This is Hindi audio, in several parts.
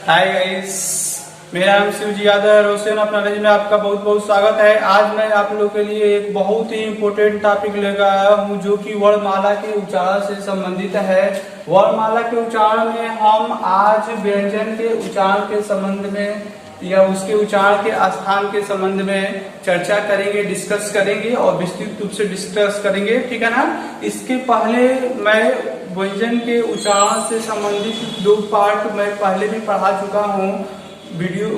हाय गाइस, मेरा नाम शिवजी यादव रोशन अपना नॉलेज में आपका बहुत बहुत स्वागत है। आज मैं आप लोगों के लिए एक बहुत ही इम्पोर्टेंट टॉपिक लेकर आया हूँ जो कि वर्णमाला के उच्चारण से संबंधित है। वर्णमाला के उच्चारण में हम आज व्यंजन के उच्चारण के संबंध में या उसके उच्चारण के स्थान के संबंध में चर्चा करेंगे, डिस्कस करेंगे और विस्तृत रूप से डिस्कस करेंगे, ठीक है ना। इसके पहले मैं व्यंजन के उच्चारण से संबंधित 2 पार्ट मैं पहले भी पढ़ा चुका हूँ। वीडियो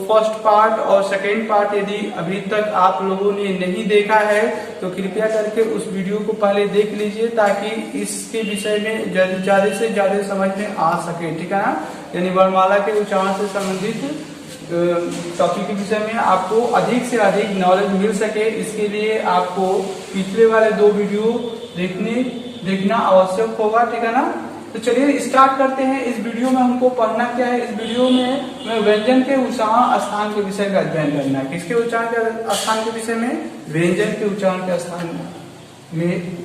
फर्स्ट पार्ट और सेकेंड पार्ट यदि अभी तक आप लोगों ने नहीं देखा है तो कृपया करके उस वीडियो को पहले देख लीजिए ताकि इसके विषय में ज्यादा से ज्यादा समझ में आ सके, ठीक है ना। यानी वर्णमाला के उच्चारण से संबंधित टॉपिक के विषय में आपको अधिक से अधिक नॉलेज मिल सके, इसके लिए आपको पिछले वाले 2 वीडियो देखना आवश्यक होगा, ठीक है ना। तो चलिए स्टार्ट करते हैं। इस वीडियो में हमको पढ़ना क्या है। इस वीडियो में व्यंजन के उच्चारण स्थान के विषय का अध्ययन करना है। किसके उच्चारण के स्थान के विषय में? व्यंजन के उच्चारण के स्थान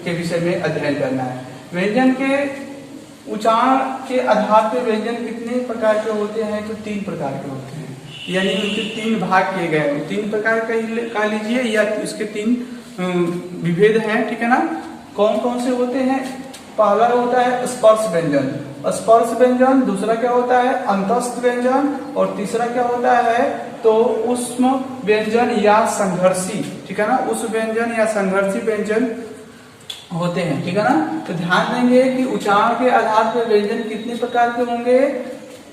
के विषय में अध्ययन करना है। व्यंजन के उच्चारण के आधार पर व्यंजन कितने प्रकार के होते हैं? तो 3 प्रकार के होते हैं, यानी उनके 3 भाग किए गए हैं। 3 प्रकार कह लीजिए या इसके 3 विभेद हैं, ठीक है ना। कौन कौन से होते हैं? पहला होता है स्पर्श व्यंजन। स्पर्श व्यंजन, दूसरा क्या होता है? अंतस्थ व्यंजन, और तीसरा क्या होता है? तो ऊष्म व्यंजन या संघर्षी, ठीक है ना। उस व्यंजन या संघर्षी व्यंजन होते हैं, ठीक है ना। तो ध्यान देंगे कि उच्चारण के आधार पर व्यंजन कितने प्रकार के होंगे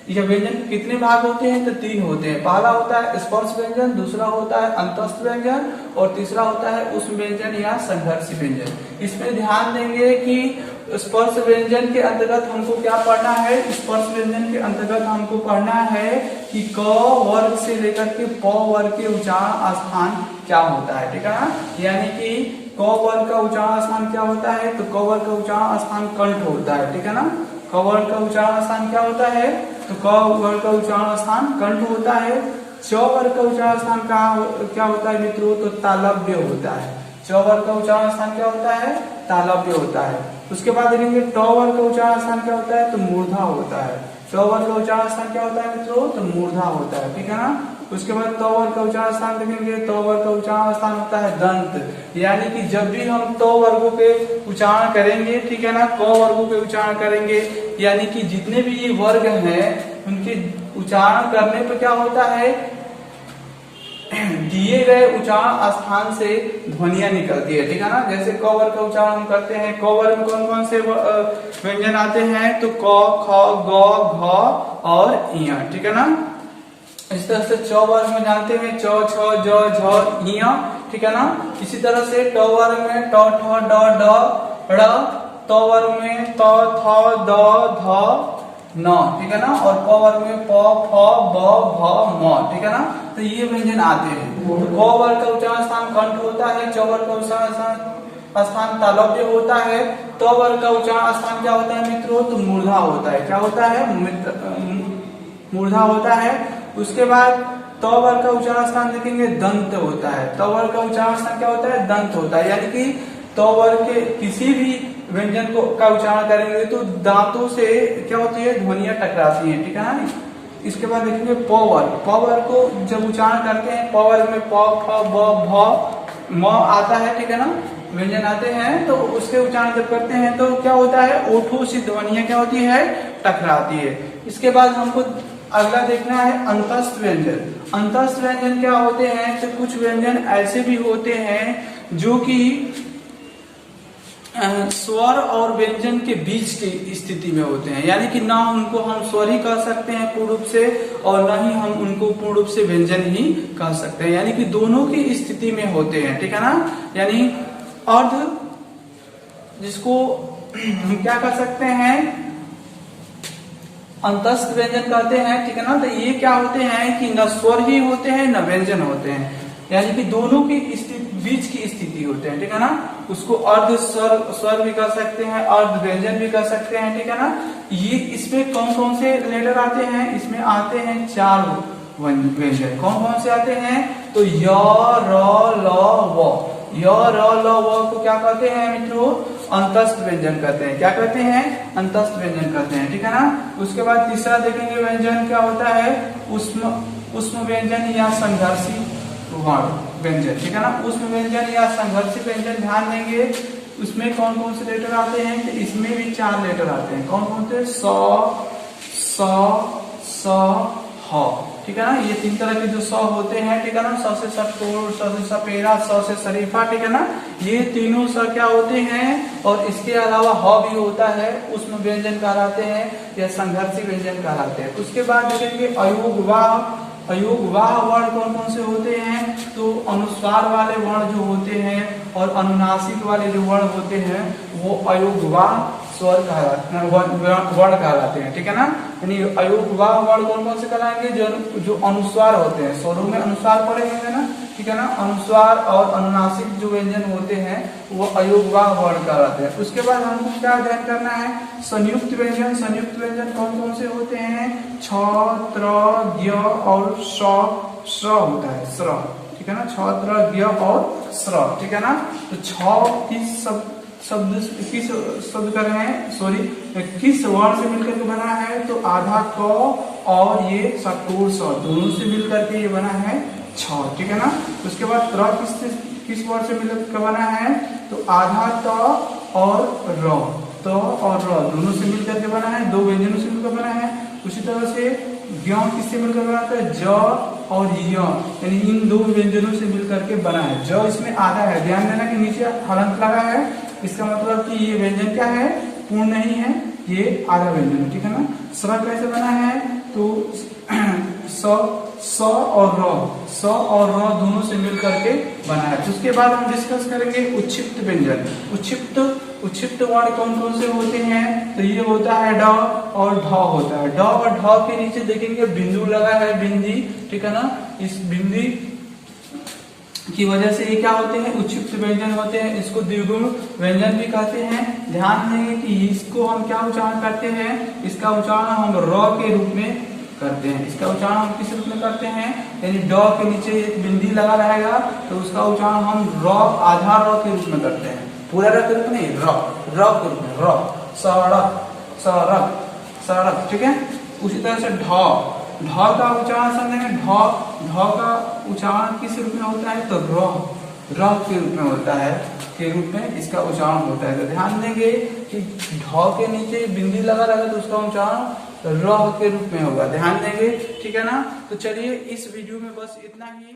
या व्यंजन कितने भाग होते हैं? तो 3 होते हैं। पहला होता है स्पर्श व्यंजन, दूसरा होता है अंतस्थ व्यंजन और तीसरा होता है ऊष्म व्यंजन या संघर्षी व्यंजन। इसमें ध्यान देंगे कि स्पर्श व्यंजन के अंतर्गत हमको क्या पढ़ना है? स्पर्श व्यंजन के अंतर्गत हमको पढ़ना है कि क वर्ग से लेकर के प वर्ग के उच्चारण स्थान क्या होता है, ठीक है ना। यानी कि क वर्ग का उच्चारण स्थान क्या होता है? तो क वर्ग का उच्चारण स्थान कंठ होता है, ठीक है ना। क वर्ग का उच्चारण स्थान क्या होता है? तो क वर्ग का उच्चारण स्थान कंठ होता है। च वर्ग का उच्चारण स्थान क्या होता है मित्रों? तो तालव्य होता है। च वर्ग का उच्चारण स्थान क्या होता है? तालव्य होता है। उसके बाद देखेंगे ट वर्ग का उच्चारण स्थान क्या होता है? तो मूर्धा होता है। ट वर्ग का उच्चारण स्थान क्या होता है मित्रों? तो मूर्धा होता है, ठीक है ना। उसके बाद त वर्ग का उच्चारण स्थान देखेंगे, त वर्ग का उच्चारण स्थान होता है दंत। यानी कि जब भी हम त वर्गों के उच्चारण करेंगे, ठीक है ना, क वर्गों के उच्चारण करेंगे, यानी कि जितने भी ये वर्ग हैं उनके उच्चारण करने पर क्या होता है? दिए गए उच्चारण स्थान से ध्वनियां निकलती है, ठीक है ना। जैसे क वर्ग का उच्चारण हम करते हैं, क वर्ग में कौन कौन से व्यंजन आते हैं? तो क, ख, ग, घ और ञ, ठीक है ना। इस तरह से च वर्ग में जानते हैं च, छ, ज, झ, ञ, ठीक है ना। इसी तरह से ट वर्ग में ट, ठ, ड, ढ, ड़, त वर्ग में त, थ, द, ध, न, ठीक है ना। और प वर्ग में प, फ, ब, भ, म, ठीक है ना। तो ये व्यंजन आते हैं। तो क वर्ग का उच्चारण स्थान कंठ होता है, च वर्ग का उच्चारण स्थान तालव्य होता है, त वर्ग का उच्चारण स्थान क्या होता है मित्रों? तो मूर्धा होता है। क्या होता है? मूर्धा होता है। उसके बाद त वर्ग का उच्चारण स्थान देखेंगे दंत होता है। त वर्ग का उच्चारण स्थान क्या होता है? दंत होता है। यानी कि त वर्ग के किसी भी व्यंजन का उच्चारण करेंगे तो दांतों से क्या होती है? ध्वनियां टकराती हैं, ठीक है ना। इसके बाद देखेंगे प वर्ग। प वर्ग को जब उच्चारण करते हैं, प वर्ग में प, फ, ब, भ, म आता है, ठीक है ना, व्यंजन आते हैं। तो उसके उच्चारण जब करते हैं तो क्या होता है? ओठों से ध्वनियां क्या होती है? टकराती है। इसके बाद हमको अगला देखना है अंतस्थ व्यंजन। अंतस्थ व्यंजन क्या होते हैं? तो कुछ व्यंजन ऐसे भी होते हैं जो कि स्वर और व्यंजन के बीच की स्थिति में होते हैं, यानी कि ना उनको हम स्वर ही कह सकते हैं पूर्ण रूप से और ना ही हम उनको पूर्ण रूप से व्यंजन ही कह सकते हैं, यानी कि दोनों की स्थिति में होते हैं, ठीक है ना। यानी अर्ध, जिसको हम क्या कर सकते हैं? अंतस्थ व्यंजन कहते हैं, ठीक है ना। तो ये क्या होते हैं कि न स्वर ही होते हैं न व्यंजन होते हैं, यानी कि दोनों की बीच की स्थिति होते हैं, ठीक है ना। उसको अर्ध स्वर भी कर सकते हैं, अर्ध व्यंजन भी कर सकते हैं, ठीक है ना। ये इसमें कौन कौन से लेटर आते हैं? इसमें आते हैं 4 व्यंजन। कौन कौन से आते हैं? तो य, र, ल, व। य, र, ल, व को क्या कहते हैं मित्रों? अंतस्थ व्यंजन कहते हैं। क्या कहते हैं? अंतस्थ व्यंजन कहते हैं, ठीक है ना। उसके बाद तीसरा देखेंगे व्यंजन क्या होता है, उष्म व्यंजन या संघर्षी व्यंजन, ठीक है ना। उष्म व्यंजन या संघर्षी व्यंजन ध्यान देंगे उसमें कौन कौन से लेटर आते हैं, तो इसमें भी 4 लेटर आते हैं। कौन कौन से? स, ह, ठीक है ना। ये 3 तरह के जो स होते हैं, ठीक है ना। स से सटकोर, स से सपेरा, स से शरीफा, ठीक है ना। ये तीनों स क्या होते हैं, और इसके अलावा ह भी होता है, उसमें व्यंजन कहलाते हैं या संघर्षी व्यंजन कहलाते हैं। उसके बाद देखेंगे अयोगवाह। अयोगवाह वर्ण कौन कौन से होते हैं, तो अनुस्वार वाले वर्ण जो होते हैं और अनुनासिक वाले जो वर्ण होते हैं वो अयोगवाह स्वर वर्ण कहलाते हैं, ठीक है ना। यानी अयोगवाह वर्ण कौन कौन से कहलाएंगे, जो अनुस्वार होते हैं, स्वरों में अनुस्वार पड़ेंगे ना, ठीक है ना। अनुस्वार और अनुनासिक जो व्यंजन होते हैं वो अयोगवाह वर्ण कहलाते हैं। उसके बाद हमको क्या अध्ययन करना है, संयुक्त व्यंजन। संयुक्त व्यंजन कौन कौन से होते हैं, छ, त्र, ज्ञ और श्र होता है, श्र, ठीक है ना। छ, त्र, ज्ञ और श्र, ठीक है ना। तो छ किस शब्द कर रहे हैं, सॉरी, किस वर्ण से मिलकर के बना है, तो आधा क और ये सटकोर स दोनों से मिलकर के ये बना है छ, ठीक है ना। उसके बाद त्र किस वर्ण से मिलकर बना है, तो आधा त और र, त और र दोनों से मिलकर के बना है, 2 व्यंजनों से मिलकर बना है। उसी तरह से ज्ञ किससे मिलकर बना है, ज और य, यानी इन 2 व्यंजनों से मिलकर के बना है। ज इसमें आधा है, ध्यान देना कि नीचे हलंत लगा है, इसका मतलब कि ये व्यंजन क्या है, पूर्ण नहीं है, ये आधा व्यंजन है, ठीक है ना। स्र कैसे बना है, तो स और र दोनों से मिलकर के बना है। उसके बाद हम डिस्कस करेंगे उच्छिप्त व्यंजन। उच्छिप्त वर्ण कौन कौन से होते हैं, तो ये होता है ड और ढ होता है। ड और ढ के नीचे देखेंगे बिंदु लगा है, बिंदी, ठीक है ना। इस बिंदी की वजह से ये क्या होते हैं, उच्छिप्त व्यंजन होते हैं। इसको द्विगुण व्यंजन भी कहते हैं। ध्यान देंगे कि इसको हम क्या उच्चारण करते हैं, इसका उच्चारण हम र के रूप में करते हैं। इसका उच्चारण हम किस रूप में करते हैं, यानी ड के नीचे एक बिंदी लगा रहेगा तो उसका उच्चारण हम र, आधा र के रूप में करते हैं, पूरा र के रूप में नहीं, र के रूप में, र, सड़क, ठीक है। उसी तरह से ढ का उच्चारण समझेंगे, ढ का उच्चारण किस रूप में होता है, तो र के रूप में होता है, के रूप में इसका उच्चारण होता है। तो ध्यान देंगे कि ढ के नीचे बिंदी लगा रहेगा तो उसका उच्चारण र के रूप में होगा, ध्यान देंगे, ठीक है ना। तो चलिए इस वीडियो में बस इतना ही।